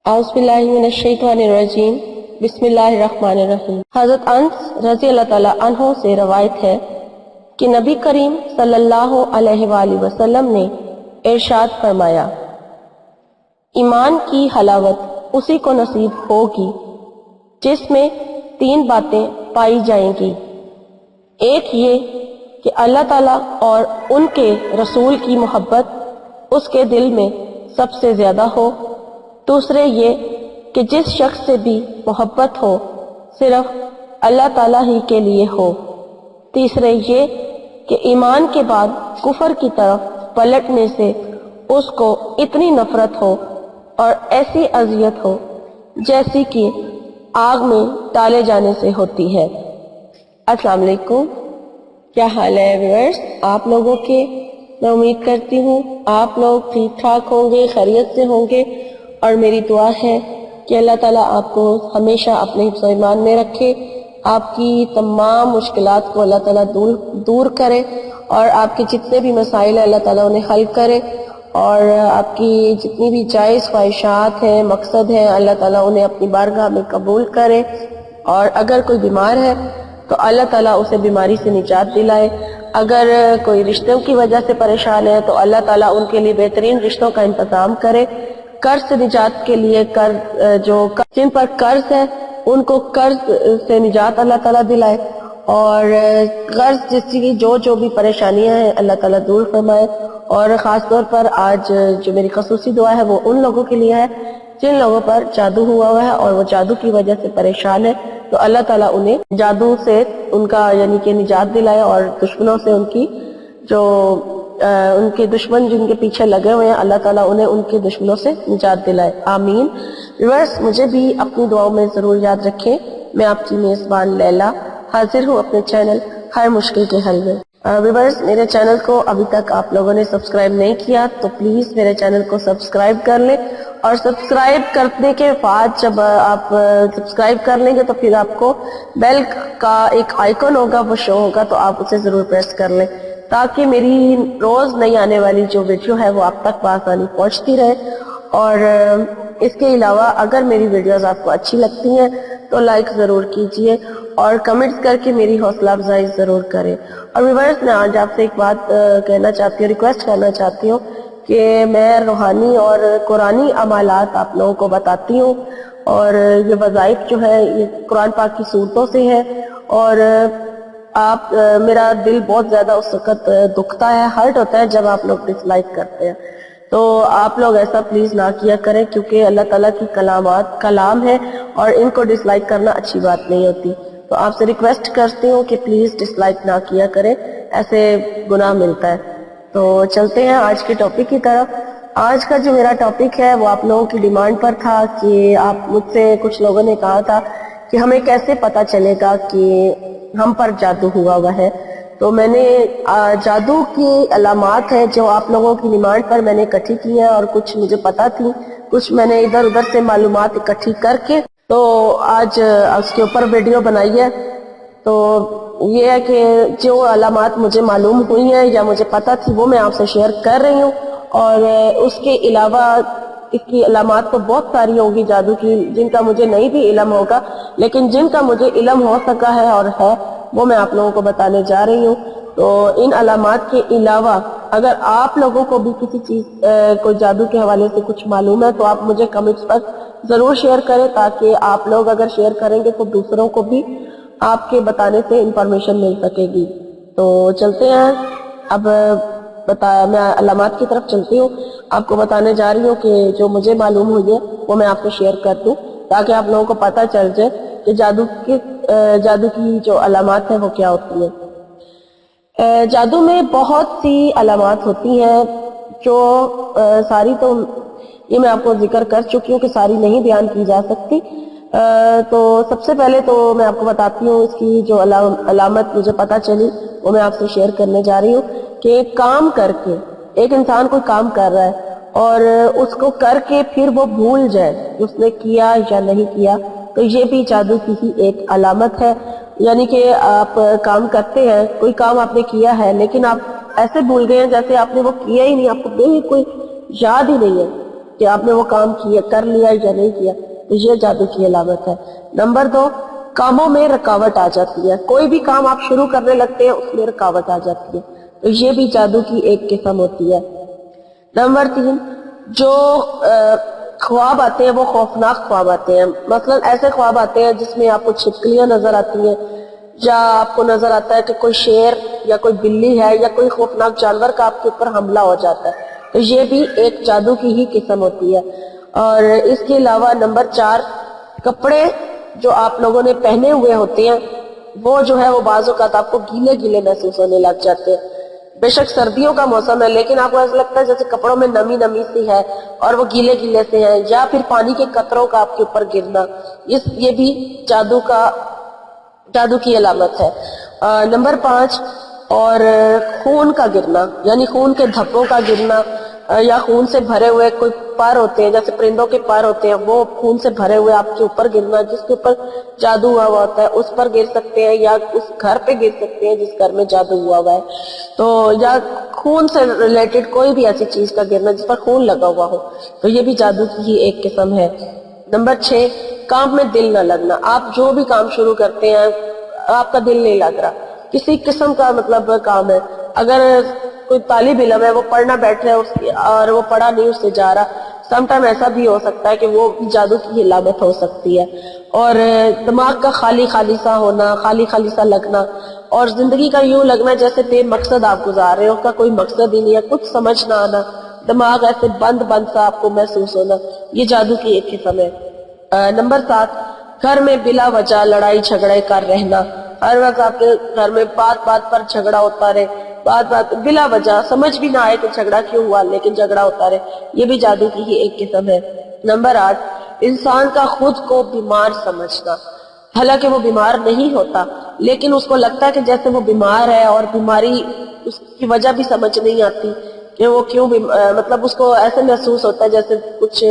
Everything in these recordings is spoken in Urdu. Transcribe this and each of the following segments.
اعوذ باللہ من الشیطان الرجیم بسم اللہ الرحمن الرحیم۔ حضرت انس رضی اللہ تعالیٰ عنہ سے روایت ہے کہ نبی کریم صلی اللہ علیہ وآلہ وسلم نے ارشاد فرمایا، ایمان کی حلاوت اسی کو نصیب ہوگی جس میں 3 باتیں پائی جائیں گی۔ ایک یہ کہ اللہ تعالیٰ اور ان کے رسول کی محبت اس کے دل میں سب سے زیادہ ہو۔ دوسرے یہ کہ جس شخص سے بھی محبت ہو صرف اللہ تعالیٰ ہی کے لیے ہو۔ تیسرے یہ کہ ایمان کے بعد کفر کی طرف پلٹنے سے اس کو اتنی نفرت ہو اور ایسی اذیت ہو جیسی کہ آگ میں ڈالے جانے سے ہوتی ہے۔ السلام علیکم، کیا حال ہے ویورز آپ لوگوں کے؟ میں امید کرتی ہوں آپ لوگ ٹھیک ٹھاک ہوں گے، خیریت سے ہوں گے، اور میری دعا ہے کہ اللہ تعالیٰ آپ کو ہمیشہ اپنے حفظ و ایمان میں رکھے، آپ کی تمام مشکلات کو اللہ تعالیٰ دور کرے، اور آپ کے جتنے بھی مسائل ہیں اللہ تعالیٰ انہیں حل کرے، اور آپ کی جتنی بھی جائز خواہشات ہیں، مقصد ہیں، اللہ تعالیٰ انہیں اپنی بارگاہ میں قبول کرے۔ اور اگر کوئی بیمار ہے تو اللہ تعالیٰ اسے بیماری سے نجات دلائے، اگر کوئی رشتوں کی وجہ سے پریشان ہے تو اللہ تعالیٰ ان کے لیے بہترین رشتوں کا انتظام کرے۔ قرض سے نجات کے لیے جن پر قرض ہے ان کو قرض سے نجات اللہ تعالیٰ دلائے، اور قرض جیسی کی جو بھی پریشانیاں ہیں اللہ تعالیٰ دور فرمائے۔ اور خاص طور پر آج جو میری خصوصی دعا ہے وہ ان لوگوں کے لیے ہے جن لوگوں پر جادو ہوا ہے اور وہ جادو کی وجہ سے پریشان ہے، تو اللہ تعالیٰ انہیں جادو سے ان کا یعنی کہ نجات دلائے، اور دشمنوں سے ان کے دشمن جن کے پیچھے لگے ہوئے ہیں اللہ تعالیٰ انہیں ان کے دشمنوں سے نجات دلائے، آمین۔ ویورز مجھے بھی اپنی دعاؤں میں ضرور یاد رکھیں۔ میں آپ کی میزبان لیلا حاضر ہوں اپنے چینل ہر مشکل کے حل میں۔ ویورز میرے چینل کو ابھی تک آپ لوگوں نے سبسکرائب نہیں کیا تو پلیز میرے چینل کو سبسکرائب کر لیں، اور سبسکرائب کرنے کے بعد جب آپ سبسکرائب کر لیں گے تو پھر آپ کو بیل کا ایک آئیکن ہوگا، وہ شو ہوگا، تو آپ اسے ضرور پریس کر لیں تاکہ میری روز نئی آنے والی جو ویڈیو ہے وہ آپ تک بآسانی پہنچتی رہے۔ اور اس کے علاوہ اگر میری ویڈیوز آپ کو اچھی لگتی ہیں تو لائک ضرور کیجئے اور کمنٹس کر کے میری حوصلہ افزائی ضرور کریں۔ اور ویورز میں آج آپ سے ایک بات کہنا چاہتی ہوں، ریکویسٹ کرنا چاہتی ہوں کہ میں روحانی اور قرآنی عمالات آپ لوگوں کو بتاتی ہوں، اور یہ وظائف جو ہے یہ قرآن پاک کی صورتوں سے ہے، اور میرا دل بہت زیادہ اس وقت دکھتا ہے، ہرٹ ہوتا ہے جب آپ لوگ ڈس لائک کرتے ہیں، تو آپ لوگ ایسا پلیز نہ کیا کریں، کیونکہ اللہ تعالیٰ کی کلام ہے اور ان کو ڈس لائک کرنا اچھی بات نہیں ہوتی۔ تو آپ سے ریکویسٹ کرتی ہوں کہ پلیز ڈس لائک نہ کیا کریں، ایسے گناہ ملتا ہے۔ تو چلتے ہیں آج کے ٹاپک کی طرف۔ آج کا جو میرا ٹاپک ہے وہ آپ لوگوں کی ڈیمانڈ پر تھا کہ مجھ سے کچھ لوگوں نے کہا تھا کہ ہمیں کیسے پتہ چلے گا کہ ہم پر جادو ہوا ہے۔ تو میں نے جادو کی علامات ہیں جو آپ لوگوں کی ڈیمانڈ پر میں نے اکٹھی کی ہیں، اور کچھ مجھے پتہ تھی، کچھ میں نے ادھر ادھر سے معلومات اکٹھی کر کے تو آج اس کے اوپر ویڈیو بنائی ہے۔ تو یہ ہے کہ جو علامات مجھے معلوم ہوئی ہیں یا مجھے پتہ تھی وہ میں آپ سے شیئر کر رہی ہوں، اور اس کے علاوہ اس کی علامات تو بہت ساری ہوگی جادو کی جن کا مجھے نہیں بھی علم ہوگا، لیکن جن کا مجھے علم ہو سکا ہے اور ہے وہ میں آپ لوگوں کو بتانے جا رہی ہوں۔ تو ان علامات کے علاوہ اگر آپ لوگوں کو بھی کسی چیز کوئی جادو کے حوالے سے کچھ معلوم ہے تو آپ مجھے کمنٹس پر ضرور شیئر کریں، تاکہ آپ لوگ اگر شیئر کریں گے تو دوسروں کو بھی آپ کے بتانے سے انفارمیشن مل سکے گی۔ تو چلتے ہیں، اب میں علامات کی طرف چلتی ہوں، آپ کو بتانے جا رہی ہوں کہ جو مجھے معلوم ہوئی ہے وہ میں آپ کو شیئر کر دوں تاکہ آپ لوگوں کو پتہ چل جائے کہ جادو کی جو علامات ہیں وہ کیا ہوتی ہیں۔ جادو میں بہت سی علامات ہوتی ہیں جو ساری تو یہ میں آپ کو ذکر کر چکی ہوں کہ ساری نہیں بیان کی جا سکتی۔ تو سب سے پہلے تو میں آپ کو بتاتی ہوں اس کی جو علامت مجھے پتہ چلی وہ میں آپ سے شیئر کرنے جا رہی ہوں کہ کام کر کے ایک انسان کوئی کام کر رہا ہے اور اس کو کر کے پھر وہ بھول جائے کہ اس نے کیا یا نہیں کیا، تو یہ بھی جادو کی ہی ایک علامت ہے۔ یعنی کہ آپ کام کرتے ہیں، کوئی کام آپ نے کیا ہے لیکن آپ ایسے بھول گئے ہیں جیسے آپ نے وہ کیا ہی نہیں، آپ کو بالکل یاد ہی نہیں ہے، کہ آپ نے وہ کام کیا کر لیا یا نہیں کیا، تو یہ جادو کی علامت ہے۔ نمبر 2، کاموں میں رکاوٹ آ جاتی ہے، کوئی بھی کام آپ شروع کرنے لگتے ہیں اس میں رکاوٹ آ جاتی ہے، تو یہ بھی جادو کی ایک قسم ہوتی ہے۔ نمبر 3، جو خواب آتے ہیں وہ خوفناک خواب آتے ہیں، مثلا ایسے خواب آتے ہیں جس میں آپ کو چھپکلیاں نظر آتی ہیں، یا آپ کو نظر آتا ہے کہ کوئی شیر یا کوئی بلی ہے یا کوئی خوفناک جانور کا آپ کے اوپر حملہ ہو جاتا ہے، تو یہ بھی ایک جادو کی ہی قسم ہوتی ہے۔ اور اس کے علاوہ نمبر 4، کپڑے جو آپ لوگوں نے پہنے ہوئے ہوتے ہیں وہ جو ہے وہ بعض اوقات آپ کو گیلے گیلے محسوس ہونے لگ جاتے ہیں، بے شک سردیوں کا موسم ہے لیکن آپ کو ایسا لگتا ہے جیسے کپڑوں میں نمی نمی سی ہے اور وہ گیلے گیلے سے ہیں، یا پھر پانی کے قطروں کا آپ کے اوپر گرنا، یہ بھی جادو کی علامت ہے۔ نمبر 5، اور خون کا گرنا، یعنی خون کے دھبوں کا گرنا، یا خون سے بھرے ہوئے کوئی پر ہوتے ہیں جیسے پرندوں کے پر ہوتے ہیں، وہ خون سے بھرے ہوئے آپ کے اوپر گرنا، جس کے اوپر جادو ہوا ہوتا ہے اس پر گر سکتے ہیں، یا اس گھر پہ گر سکتے ہیں جس گھر میں جادو ہوا ہوا ہے، تو یا خون سے ریلیٹڈ کوئی بھی ایسی چیز کا گرنا جس پر خون لگا ہوا ہو، تو یہ بھی جادو کی ہی ایک قسم ہے۔ نمبر 6، کام میں دل نہ لگنا، آپ جو بھی کام شروع کرتے ہیں آپ کا دل نہیں لگ رہا، کسی قسم کا مطلب کام ہے، اگر کوئی طالب علم ہے وہ پڑھنا بیٹھ رہا ہے اور وہ پڑھا نہیں اس سے جا رہا، سم ٹائم ایسا بھی ہو سکتا ہے کہ وہ جادو کی علامت ہو سکتی ہے۔ اور دماغ کا خالی خالی سا ہونا، خالی خالی سا لگنا، اور زندگی کا یوں لگنا جیسے بے مقصد آپ گزار رہے ہو، اس کا کوئی مقصد ہی نہیں ہے، کچھ سمجھ نہ آنا، دماغ ایسے بند بند سا آپ کو محسوس ہونا، یہ جادو کی ایک قسم ہے۔ نمبر 7، گھر میں بلا وجہ لڑائی جھگڑے کر رہنا، ہر وقت آپ کے گھر میں بات بات پر جھگڑا ہوتا رہے، بات بلا وجہ سمجھ بھی نہ آئے کہ جھگڑا کیوں ہوا لیکن جھگڑا ہوتا رہے، یہ بھی جادو کی ہی ایک قسم ہے۔ نمبر 8، انسان کا خود کو بیمار سمجھنا، حالانکہ وہ بیمار نہیں ہوتا لیکن اس کو لگتا ہے کہ جیسے وہ بیمار ہے، اور بیماری اس کی وجہ بھی سمجھ نہیں آتی کہ وہ کیوں مطلب اس کو ایسے محسوس ہوتا ہے جیسے کچھ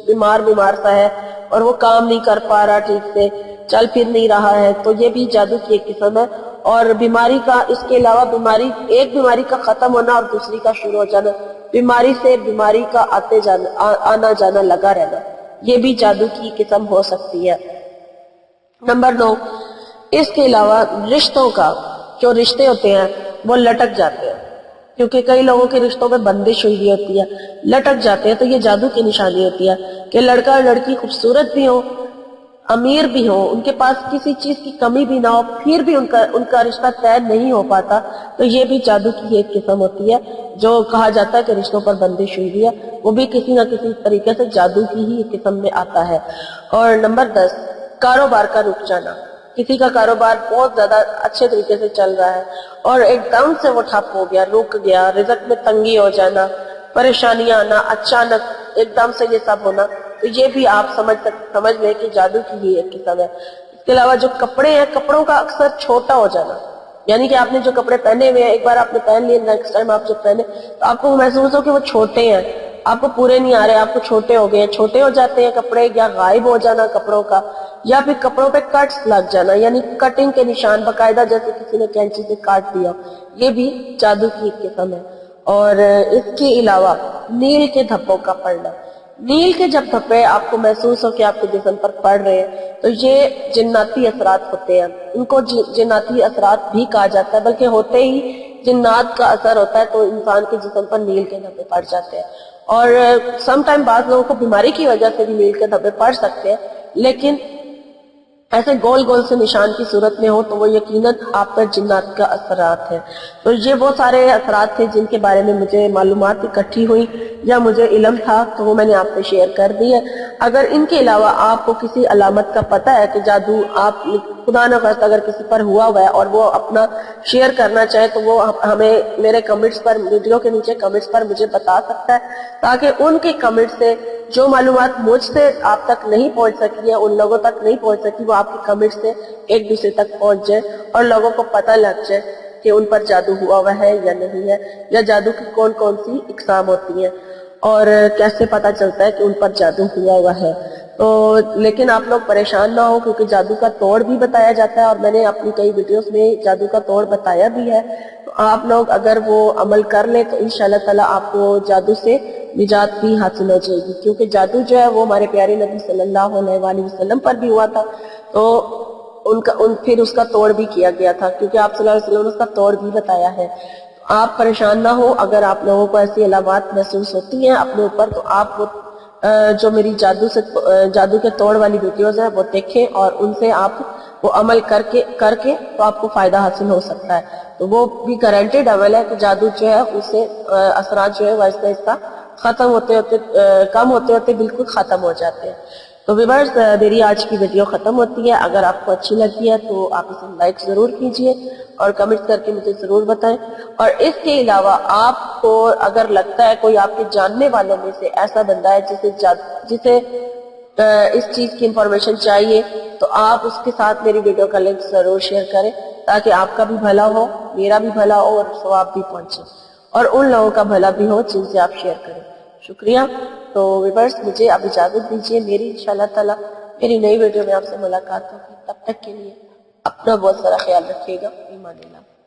بیمار سا ہے اور وہ کام نہیں کر پا رہا ٹھیک سے، چل پھر نہیں رہا ہے، تو یہ بھی جادو کی ایک قسم ہے۔ اور بیماری کا، اس کے علاوہ ایک بیماری کا ختم ہونا اور دوسری کا شروع ہو جانا، بیماری سے بیماری کا آنا جانا لگا رہنا، یہ بھی جادو کی قسم ہو سکتی ہے۔ نمبر 9، اس کے علاوہ رشتوں کا، جو رشتے ہوتے ہیں وہ لٹک جاتے ہیں، کیونکہ کئی لوگوں کے رشتوں میں بندش ہوئی ہوتی ہے، لٹک جاتے ہیں، تو یہ جادو کی نشانی ہوتی ہے کہ لڑکا اور لڑکی خوبصورت بھی ہو، امیر بھی ہو، ان کے پاس کسی چیز کی کمی بھی نہ ہو، پھر بھی ان کا رشتہ طے نہیں ہو پاتا، تو یہ بھی جادو کی ایک قسم ہوتی ہے، جو کہا جاتا ہے کہ رشتوں پر بندش ہوئی ہے، وہ بھی کسی نہ کسی طریقے سے جادو کی ہی قسم میں آتا ہے۔ اور نمبر 10، کاروبار کا رک جانا، کسی کا کاروبار بہت زیادہ اچھے طریقے سے چل رہا ہے اور ایک دم سے وہ ٹھپ ہو گیا، رک گیا، رزق میں تنگی ہو جانا، پریشانیاں آنا، اچانک ایک دم سے یہ سب ہونا، تو یہ بھی آپ سمجھ لیں کہ جادو کی ہی ایک قسم ہے۔ اس کے علاوہ جو کپڑے ہیں، کپڑوں کا اکثر چھوٹا ہو جانا، یعنی کہ آپ نے جو کپڑے پہنے ہوئے ہیں ایک بار آپ نے پہن لیے، نیکسٹ ٹائم آپ جب پہنے تو آپ کو محسوس ہو کہ وہ چھوٹے ہیں، آپ کو پورے نہیں آ رہے، آپ کو چھوٹے ہو گئے ہیں، چھوٹے ہو جاتے ہیں کپڑے، یا غائب ہو جانا کپڑوں کا، یا پھر کپڑوں پہ کٹس لگ جانا، یعنی کٹنگ کے نشان باقاعدہ جیسے کسی نے کینچی سے کاٹ دیا، یہ بھی جادو کی ایک قسم ہے۔ اور اس کے علاوہ نیل کے دھبوں کا پڑنا، نیل کے جب دھبے آپ کو محسوس ہو کہ آپ کے جسم پر پڑ رہے ہیں تو یہ جناتی اثرات ہوتے ہیں، ان کو جناتی اثرات بھی کہا جاتا ہے، بلکہ ہوتے ہی جنات کا اثر ہوتا ہے تو انسان کے جسم پر نیل کے دھبے پڑ جاتے ہیں۔ اور سم ٹائم بعض لوگوں کو بیماری کی وجہ سے بھی نیل کے دھبے پڑ سکتے ہیں، لیکن ایسے گول گول سے نشان کی صورت میں ہو تو وہ یقیناً آپ پر جنات کا اثرات ہے۔ تو یہ وہ سارے اثرات تھے جن کے بارے میں مجھے معلومات اکٹھی ہوئی یا مجھے علم تھا تو وہ میں نے آپ سے شیئر کر دی ہے۔ اگر ان کے علاوہ آپ کو کسی علامت کا پتہ ہے کہ جادو آپ خدا نہ خواستہ اگر کسی پر ہوا ہوا ہے اور وہ اپنا شیئر کرنا چاہے تو وہ ہمیں میرے کمنٹس پر، ویڈیو کے نیچے کمنٹس پر مجھے بتا سکتا ہے، تاکہ ان کے کمنٹ سے جو معلومات مجھ سے آپ تک نہیں پہنچ سکی ہے، ان لوگوں تک نہیں پہنچ سکی، وہ آپ کے کمنٹ سے ایک دوسرے تک پہنچ جائے اور لوگوں کو پتہ لگ جائے کہ ان پر جادو ہوا ہوا ہے یا نہیں ہے، یا جادو کی کون کون سی اقسام ہوتی ہیں اور کیسے پتہ چلتا ہے کہ ان پر جادو ہوا ہوا ہے۔ تو لیکن آپ لوگ پریشان نہ ہو، کیونکہ جادو کا توڑ بھی بتایا جاتا ہے اور میں نے اپنی کئی ویڈیوز میں جادو کا توڑ بتایا بھی ہے، تو آپ لوگ اگر وہ عمل کر لیں تو انشاءاللہ تعالیٰ آپ کو جادو سے نجات بھی حاصل ہو جائے گی، کیونکہ جادو جو ہے وہ ہمارے پیارے نبی صلی اللہ علیہ وآلہ وسلم پر بھی ہوا تھا، تو پھر اس کا توڑ بھی کیا گیا تھا، کیونکہ آپ صلی اللہ علیہ وسلم نے اس کا توڑ بھی بتایا ہے۔ آپ پریشان نہ ہو، اگر آپ لوگوں کو ایسی علامات محسوس ہوتی ہیں اپنے اوپر تو آپ وہ جو میری جادو کے توڑ والی ویڈیوز ہیں وہ دیکھیں، اور ان سے آپ وہ عمل کر کے تو آپ کو فائدہ حاصل ہو سکتا ہے۔ تو وہ بھی گارنٹیڈ عمل ہے کہ جادو جو ہے اس سے اثرات جو ہے وہ آہستہ آہستہ ختم ہوتے ہوتے کم ہوتے ہوتے بالکل ختم ہو جاتے ہیں۔ تو ویورز میری آج کی ویڈیو ختم ہوتی ہے، اگر آپ کو اچھی لگی ہے تو آپ اسے لائک ضرور کیجئے اور کمنٹ کر کے مجھے ضرور بتائیں، اور اس کے علاوہ آپ کو اگر لگتا ہے کوئی آپ کے جاننے والوں میں سے ایسا بندہ ہے جسے اس چیز کی انفارمیشن چاہیے، تو آپ اس کے ساتھ میری ویڈیو کا لنک ضرور شیئر کریں، تاکہ آپ کا بھی بھلا ہو، میرا بھی بھلا ہو، اور ثواب بھی پہنچے، اور ان لوگوں کا بھلا بھی ہو جن سے آپ شیئر کریں۔ شکریہ۔ تو ویورز مجھے اب اجازت دیجیے، میری انشاءاللہ تعالی میری نئی ویڈیو میں آپ سے ملاقات ہوگی، تب تک کے لیے اپنا بہت سارا خیال رکھیے گا۔ ایمان اللہ۔